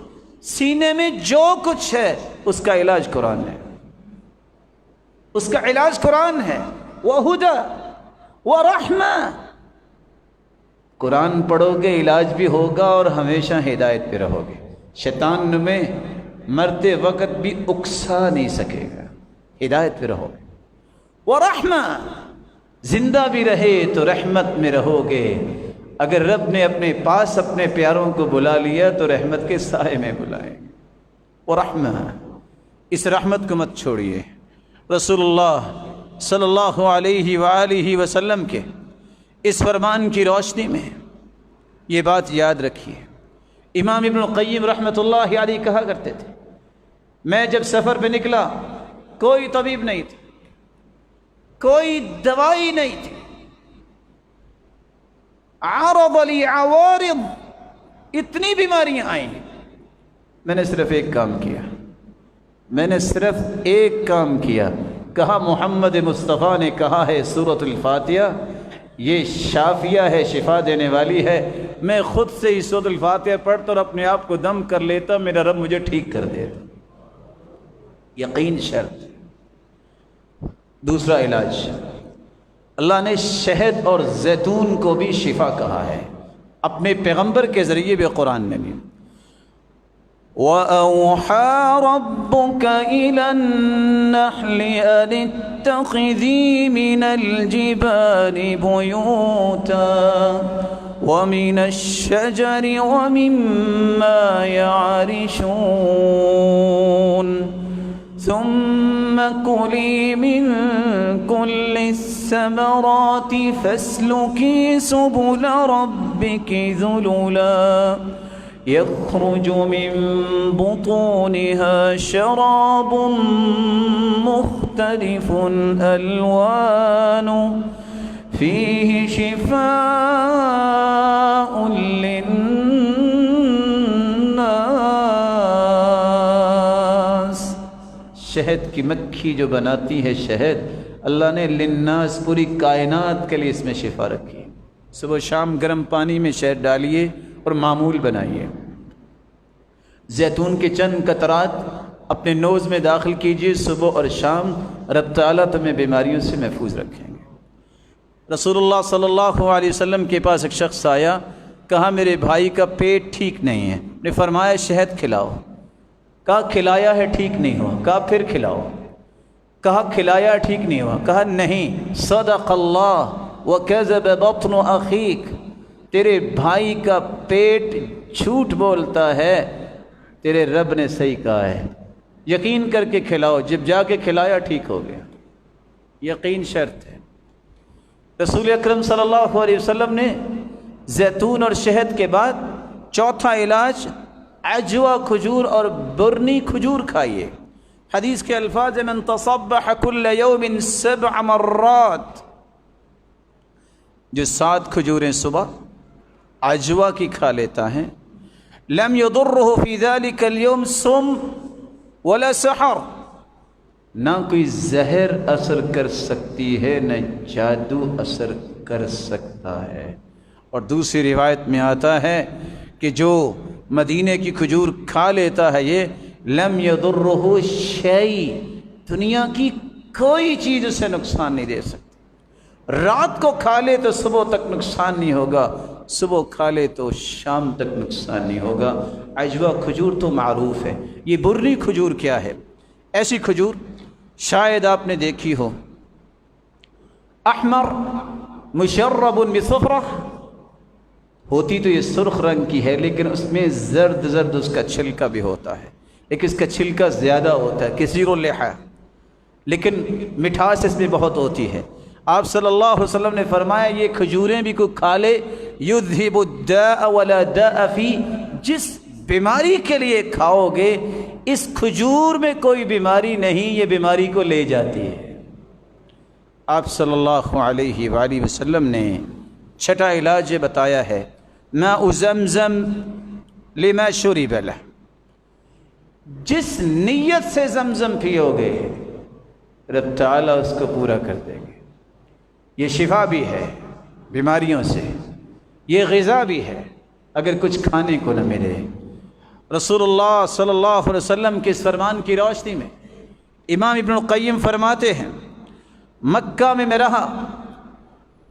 سینے میں جو کچھ ہے اس کا علاج قرآن ہے، اس کا علاج قرآن ہے۔ وہدی ورحمہ، قرآن پڑھو گے علاج بھی ہوگا اور ہمیشہ ہدایت پہ رہو گے۔ شیطان میں مرتے وقت بھی اکسا نہیں سکے گا، ہدایت پہ رہو گے۔ ورحمہ، زندہ بھی رہے تو رحمت میں رہو گے۔ اگر رب نے اپنے پاس اپنے پیاروں کو بلا لیا تو رحمت کے سائے میں بلائیں گے۔ ورحمہ، اس رحمت کو مت چھوڑیے۔ رسول اللہ صلی اللہ علیہ وآلہ وسلم کے اس فرمان کی روشنی میں یہ بات یاد رکھیے۔ امام ابن القیم رحمۃ اللہ علیہ کہا کرتے تھے، میں جب سفر پہ نکلا کوئی طبیب نہیں تھا، کوئی دوائی نہیں تھی، عرض لی عوارض، اتنی بیماریاں آئیں، میں نے صرف ایک کام کیا، میں نے صرف ایک کام کیا، کہا محمد مصطفیٰ نے کہا ہے سورۃ الفاتحہ یہ شافیہ ہے، شفا دینے والی ہے۔ میں خود سے ہی سورۃ الفاتحہ پڑھتا اور اپنے آپ کو دم کر لیتا، میرا رب مجھے ٹھیک کر دیتا۔ یقین شرط۔ دوسرا علاج، اللہ نے شہد اور زیتون کو بھی شفا کہا ہے، اپنے پیغمبر کے ذریعے بھی قرآن میں بھی۔ وَأَوْحَى رَبُّكَ إِلَى النَّحْلِ أَنِ اتَّخِذِي مِنَ الْجِبَالِ بُيُوتًا وَمِنَ الشَّجَرِ وَمِمَّا يَعْرِشُونَ ثُمَّ كُلِي مِن كُلِّ الثَّمَرَاتِ فَاسْلُكِي سُبُلَ رَبِّكِ ذُلُلًا يخرج من بطونها شراب مختلف ألوانه فيه شفاء للناس۔ شہد کی مکھی جو بناتی ہے شہد، اللہ نے للناس پوری کائنات کے لیے اس میں شفا رکھی. صبح شام گرم پانی میں شہد ڈالیے اور معمول بنائیے. زیتون کے چند قطرات اپنے نوز میں داخل کیجیے صبح اور شام، رب تعالیٰ تمہیں بیماریوں سے محفوظ رکھیں گے. رسول اللہ صلی اللہ علیہ وسلم کے پاس ایک شخص آیا، کہا میرے بھائی کا پیٹ ٹھیک نہیں ہے. نے فرمایا شہد کھلاؤ. کہا کھلایا ہے ٹھیک نہیں ہوا. کہا پھر کھلاؤ. کہا کھلایا ٹھیک نہیں ہوا. کہا نہیں، صدق اللہ وکذب بطن اخیک، تیرے بھائی کا پیٹ جھوٹ بولتا ہے، تیرے رب نے صحیح کہا ہے، یقین کر کے کھلاؤ. جب جا کے کھلایا ٹھیک ہو گیا. یقین شرط ہے. رسول اکرم صلی اللہ علیہ وسلم نے زیتون اور شہد کے بعد چوتھا علاج عجوہ کھجور اور برنی کھجور کھائیے. حدیث کے الفاظ من تصبح کل یوم 7 مرات، جو 7 کھجوریں صبح عجوہ کی کھا لیتا ہے، لم يضره في ذلك اليوم سم ولا سحر، نہ کوئی زہر اثر کر سکتی ہے نہ جادو اثر کر سکتا ہے. اور دوسری روایت میں آتا ہے کہ جو مدینے کی کھجور کھا لیتا ہے یہ لم یضرہ شیء، دنیا کی کوئی چیز اسے نقصان نہیں دے سکتی. رات کو کھا لے تو صبح تک نقصان نہیں ہوگا، صبح کھا لے تو شام تک نقصان نہیں ہوگا. عجوہ کھجور تو معروف ہے. یہ برنی کھجور کیا ہے؟ ایسی کھجور شاید آپ نے دیکھی ہو، احمر مشرب بصفرہ، ہوتی تو یہ سرخ رنگ کی ہے لیکن اس میں زرد زرد اس کا چھلکا بھی ہوتا ہے، لیکن اس کا چھلکا زیادہ ہوتا ہے، کثیر اللحا، لیکن مٹھاس اس میں بہت ہوتی ہے. آپ صلی اللہ علیہ وسلم نے فرمایا یہ کھجوریں بھی کوئی کھا لے، یذہب الداء ولا داء فی، جس بیماری کے لیے کھاؤ گے اس کھجور میں کوئی بیماری نہیں، یہ بیماری کو لے جاتی ہے. آپ صلی اللہ علیہ وآلہ وسلم نے چھٹا علاج یہ بتایا ہے، ماء زمزم لما شرب لہ، جس نیت سے زمزم پیو گے رب تعالیٰ اس کو پورا کر دیں گے. یہ شفا بھی ہے بیماریوں سے، یہ غذا بھی ہے اگر کچھ کھانے کو نہ ملے. رسول اللہ صلی اللہ علیہ وسلم کے اس فرمان کی روشنی میں امام ابن القیم فرماتے ہیں، مکہ میں رہا،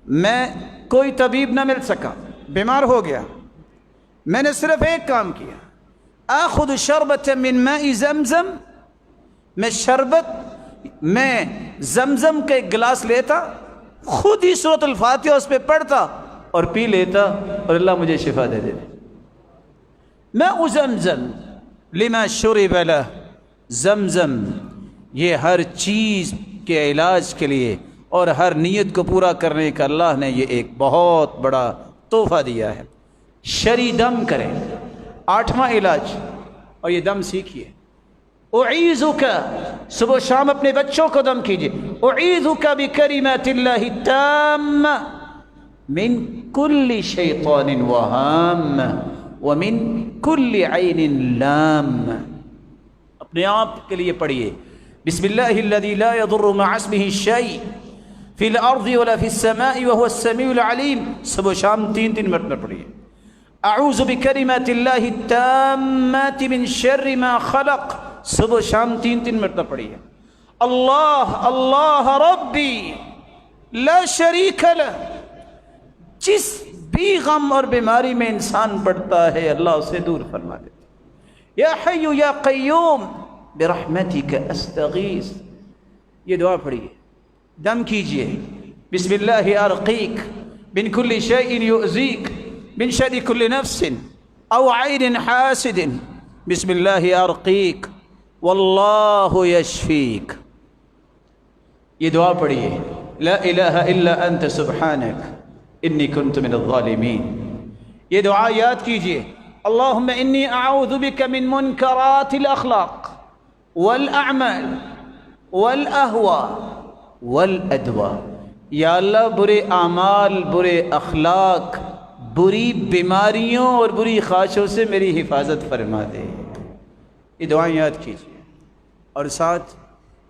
میں کوئی طبیب نہ مل سکا، بیمار ہو گیا، میں نے صرف ایک کام کیا، آخذ شربت من ماء زمزم، میں شربت میں زمزم کے ایک گلاس لیتا، خود ہی سورۃ الفاتحہ اس پہ پڑھتا اور پی لیتا اور اللہ مجھے شفا دے دیتا. ماء زمزم لما شرب لہ، زمزم یہ ہر چیز کے علاج کے لیے اور ہر نیت کو پورا کرنے کا اللہ نے یہ ایک بہت بڑا تحفہ دیا ہے. شری دم کریں، 8واں علاج، اور یہ دم سیکھیے. اعیذک، صبح شام اپنے بچوں کو دم کیجیے، اعیذک بکلمات اللہ التامہ من کل شیطان وہام ومن کل عین لام. اپنے آپ کے لیے پڑھیے، بسم اللہ الذی لا یضر مع اسمہ شیء فی الارض ولا فی السماء وهو السمیع العلیم. صبح شام 3 مرتبہ پڑھیے. اعوذ بکلمات اللہ التامات من شر ما خلق، صبح شام 3 مرتبہ پڑھیے. اللہ اللہ ربی لا شریک لہ، جس بھی غم اور بیماری میں انسان پڑتا ہے اللہ اسے دور فرما دیتا. یا حی یا قیوم برحمتک استغیث، یہ دعا پڑھیے. دم کیجئے، بسم اللہ ارقیک من کل شیء یؤذیک من شر کل نفس او عین حاسد، بسم اللہ ارقیک واللہ یشفیک. یہ دعا پڑھیے، لا الہ الا انت سبحانک انی کنت من الظالمین. یہ دعا یاد کیجئے، اللہم انی اعوذ بک من منکرات الاخلاق والاعمال والاہواء والادواء. یا اللہ برے اعمال، برے اخلاق، بری بیماریوں اور بری خواہشوں سے میری حفاظت فرما دے. یہ دعائیں یاد کیجئے اور ساتھ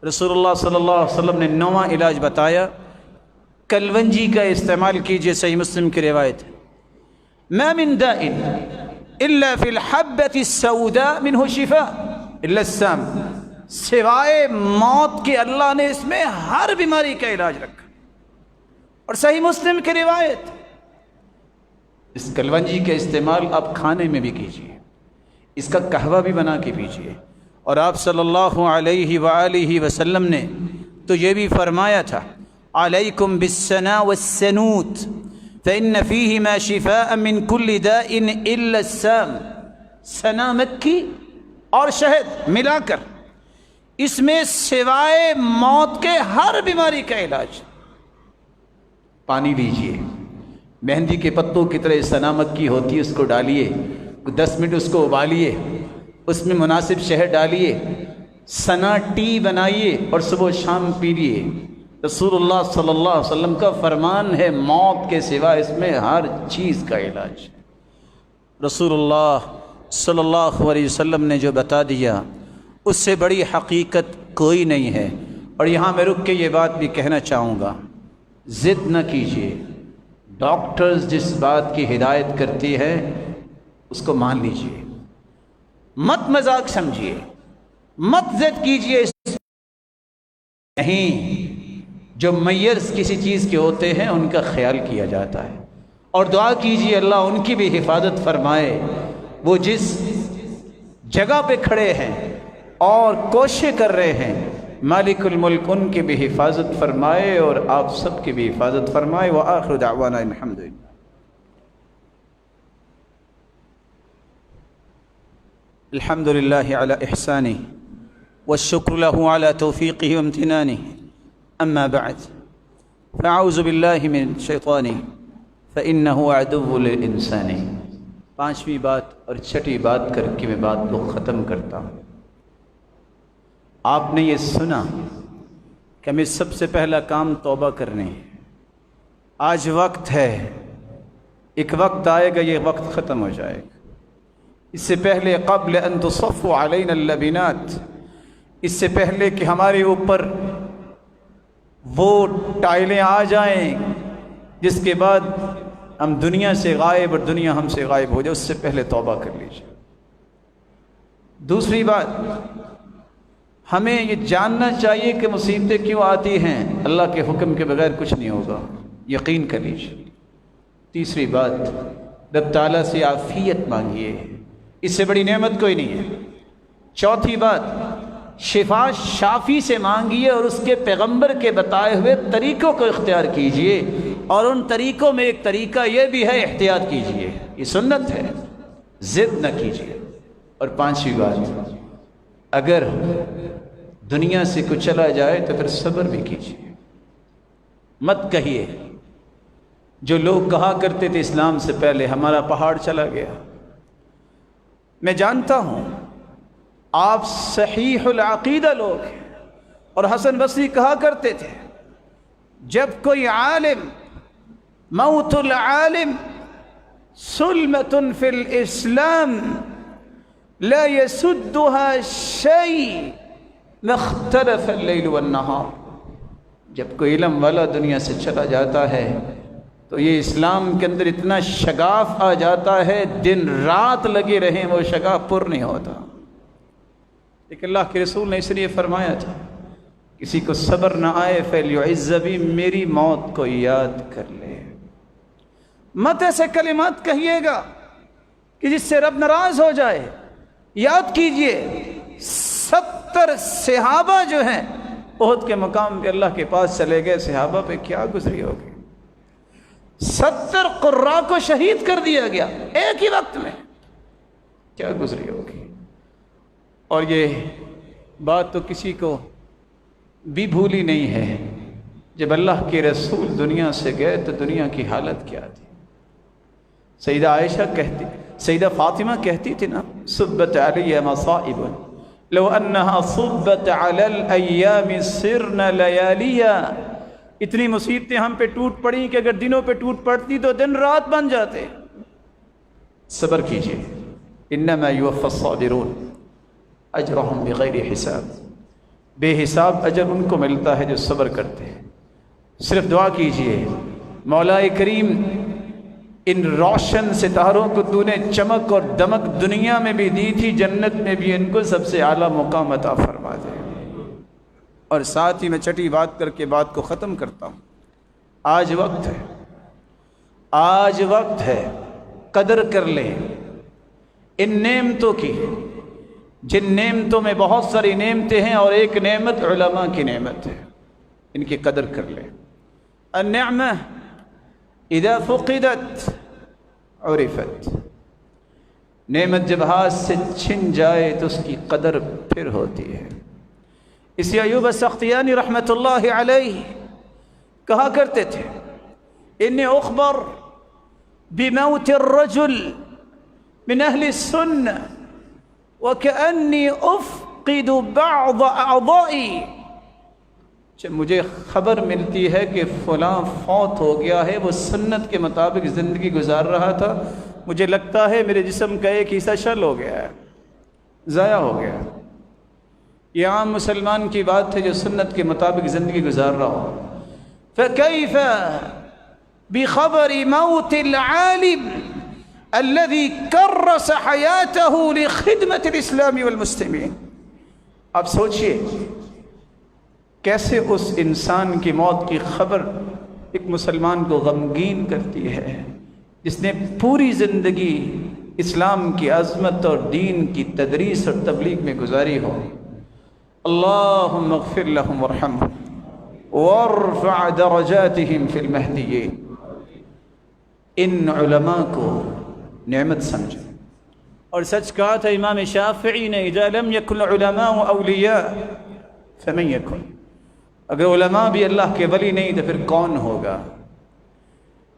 رسول اللہ صلی اللہ علیہ وسلم نے 9واں علاج بتایا، کلونجی کا استعمال کیجئے، صحیح مسلم کی روایت ہے، ما من داء الا فی الحبۃ السوداء منہ شفاء الا السام، سوائے موت کے اللہ نے اس میں ہر بیماری کا علاج رکھا۔ اور صحیح مسلم کی روایت، اس کلونجی کا استعمال آپ کھانے میں بھی کیجئے، اس کا قہوہ بھی بنا کے پیجئے۔ اور آپ صلی اللہ علیہ وآلہ وسلم نے تو یہ بھی فرمایا تھا، علیکم بالسنا والسنوت فإن فیہما شفاء من کل داء الا السام، سنا مکھی اور شہد ملا کر اس میں سوائے موت کے ہر بیماری کا علاج۔ پانی لیجئے، مہندی کے پتوں کی طرح سنا مکھی ہوتی ہے، اس کو ڈالیے، 10 منٹ اس کو ابالیے، اس میں مناسب شہد ڈالیے، سنا ٹی بنائیے اور صبح و شام پیجیے۔ رسول اللہ صلی اللہ علیہ وسلم کا فرمان ہے، موت کے سوا اس میں ہر چیز کا علاج ہے۔ رسول اللہ صلی اللہ علیہ وسلم نے جو بتا دیا اس سے بڑی حقیقت کوئی نہیں ہے۔ اور یہاں میں رک کے یہ بات بھی کہنا چاہوں گا، ضد نہ کیجیے، ڈاکٹرز جس بات کی ہدایت کرتی ہے اس کو مان لیجیے، مت مذاق سمجھیے، مت ضد کیجیے۔ نہیں، جو میئرز کسی چیز کے ہوتے ہیں ان کا خیال کیا جاتا ہے، اور دعا کیجیے اللہ ان کی بھی حفاظت فرمائے، وہ جس جگہ پہ کھڑے ہیں اور کوشش کر رہے ہیں، مالک الملک ان کی بھی حفاظت فرمائے اور آپ سب کی بھی حفاظت فرمائے۔ وآخر دعوانا الحمدللہ۔ الحمد للہ علی احسانہ والشکر له علی توفیقہ وامتنانہ، اما بعد فاعوذ باللہ من الشیطان فإنہ عدو للانسان۔ 5ویں بات اور چھٹی بات کر کے میں بات کو ختم کرتا ہوں۔ آپ نے یہ سنا کہ ہمیں سب سے پہلا کام توبہ کرنے ہے۔ آج وقت ہے، ایک وقت آئے گا یہ وقت ختم ہو جائے گا۔ اس سے پہلے قبل ان تصف علینا اللبنات، اس سے پہلے کہ ہمارے اوپر وہ ٹائلیں آ جائیں جس کے بعد ہم دنیا سے غائب اور دنیا ہم سے غائب ہو جائے، اس سے پہلے توبہ کر لیجیے۔ دوسری بات، ہمیں یہ جاننا چاہیے کہ مصیبتیں کیوں آتی ہیں، اللہ کے حکم کے بغیر کچھ نہیں ہوگا، یقین کر لیجیے۔ تیسری بات، رب تعالیٰ سے عافیت مانگیے، اس سے بڑی نعمت کوئی نہیں ہے۔ چوتھی بات، شفا شافی سے مانگیے اور اس کے پیغمبر کے بتائے ہوئے طریقوں کو اختیار کیجیے، اور ان طریقوں میں ایک طریقہ یہ بھی ہے، احتیاط کیجیے، یہ سنت ہے، ضد نہ کیجیے۔ اور 5ویں بات، اگر دنیا سے کچھ چلا جائے تو پھر صبر بھی کیجیے، مت کہیے جو لوگ کہا کرتے تھے اسلام سے پہلے ہمارا پہاڑ چلا گیا۔ میں جانتا ہوں آپ صحیح العقیدہ لوگ ہیں، اور حسن بصری کہا کرتے تھے جب کوئی عالم، موت العالم سلمۃ فی الاسلام لا يسدها شيء ما اختلف اللیل والنہار، جب کوئی علم والا دنیا سے چلا جاتا ہے تو یہ اسلام کے اندر اتنا شگاف آ جاتا ہے، دن رات لگے رہیں وہ شگاف پر نہیں ہوتا۔ لیکن اللہ کے رسول نے اس لیے فرمایا تھا کسی کو صبر نہ آئے فَلْيُعِزَّ بِي، میری موت کو یاد کر لے۔ مت ایسے کلمات کہیے گا کہ جس سے رب ناراض ہو جائے۔ یاد کیجئے 70 صحابہ جو ہیں احد کے مقام پہ اللہ کے پاس چلے گئے، صحابہ پہ کیا گزری ہوگی؟ 70 قراء کو شہید کر دیا گیا ایک ہی وقت میں، کیا گزری ہوگی؟ اور یہ بات تو کسی کو بھی بھولی نہیں ہے، جب اللہ کے رسول دنیا سے گئے تو دنیا کی حالت کیا تھی۔ سیدہ عائشہ کہتی، سیدہ فاطمہ کہتی تھی نا، صبت علی مصائب لو انہا صبت علی الایام سرن لیالیا، اتنی مصیبتیں ہم پہ ٹوٹ پڑیں کہ اگر دنوں پہ ٹوٹ پڑتی تو دن رات بن جاتے۔ صبر کیجئے، انما یوفی الصابرون اجرہم بغیر حساب۔ بے حساب اجر ان کو ملتا ہے جو صبر کرتے ہیں۔ صرف دعا کیجئے، مولا کریم ان روشن ستاروں کو تو نے چمک اور دمک دنیا میں بھی دی تھی، جنت میں بھی ان کو سب سے اعلیٰ مقام عطا فرما دے۔ اور ساتھ ہی میں چھٹی بات کر کے بات کو ختم کرتا ہوں، آج وقت ہے، آج وقت ہے، قدر کر لیں ان نعمتوں کی، جن نعمتوں میں بہت ساری نعمتیں ہیں اور ایک نعمت علماء کی نعمت ہے، ان کی قدر کر لیں۔ النعمہ اذا فقدت عرفت، نعمت جب ہاتھ سے چھن جائے تو اس کی قدر پھر ہوتی ہے۔ اسی ایوب سختیانی رحمۃ اللہ علیہ کہا کرتے تھے، انی اخبر بموت الرجل من اہل السنہ وکأنی افقد بعض اعضائی، جب مجھے خبر ملتی ہے کہ فلاں فوت ہو گیا ہے، وہ سنت کے مطابق زندگی گزار رہا تھا، مجھے لگتا ہے میرے جسم کا ایک حصہ شل ہو گیا ہے، ضائع ہو گیا۔ یہ عام مسلمان کی بات ہے جو سنت کے مطابق زندگی گزار رہا ہو۔ فکیف بخبر موت العالم الذي کرس حیاتہ لخدمت الاسلام والمسلمین، آپ سوچئے کیسے اس انسان کی موت کی خبر ایک مسلمان کو غمگین کرتی ہے، جس نے پوری زندگی اسلام کی عظمت اور دین کی تدریس اور تبلیغ میں گزاری ہو۔ اللہم اغفر لهم وارحمهم وارفع درجاتهم فی المہدیین، ان علماء کو نعمت سمجھیں۔ اور سچ کہا تھا امام شافعی نے، اذا لم يكن العلماء اولیاء فمن يكن، اگر علماء بھی اللہ کے ولی نہیں تو پھر کون ہوگا؟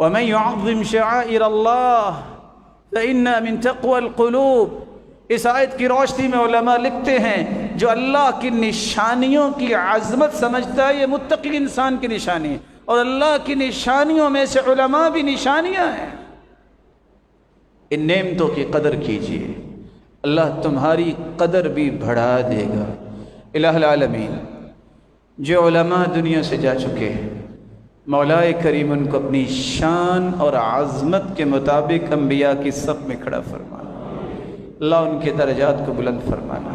وَمَن يُعَظِّمْ شَعَائِرَ اللَّهِ فَإِنَّا مِن تَقْوَى الْقُلُوبِ، اس آیت کی روشنی میں علماء لکھتے ہیں جو اللہ کی نشانیوں کی عظمت سمجھتا ہے یہ متقی انسان کی نشانی ہے، اور اللہ کی نشانیوں میں سے علماء بھی نشانیاں ہیں۔ ان نعمتوں کی قدر کیجئے، اللہ تمہاری قدر بھی بڑھا دے گا۔ الہ العالمین، جو علماء دنیا سے جا چکے ہیں، مولا کریم ان کو اپنی شان اور عظمت کے مطابق انبیاء کی صف میں کھڑا فرمانا، اللہ ان کے درجات کو بلند فرمانا۔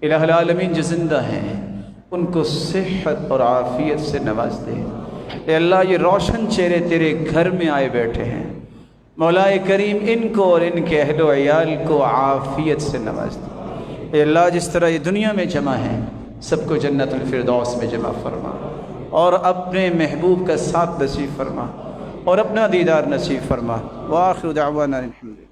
الہ العالمین، جو زندہ ہیں ان کو صحت اور عافیت سے نواز دے۔ اے اللہ، یہ روشن چہرے تیرے گھر میں آئے بیٹھے ہیں، مولا کریم ان کو اور ان کے اہل و عیال کو عافیت سے نواز دے۔ اے اللہ، جس طرح یہ دنیا میں جمع ہیں سب کو جنت الفردوس میں جمع فرما، اور اپنے محبوب کا ساتھ نصیب فرما، اور اپنا دیدار نصیب فرما۔ وآخر دعوانا الحمد للہ۔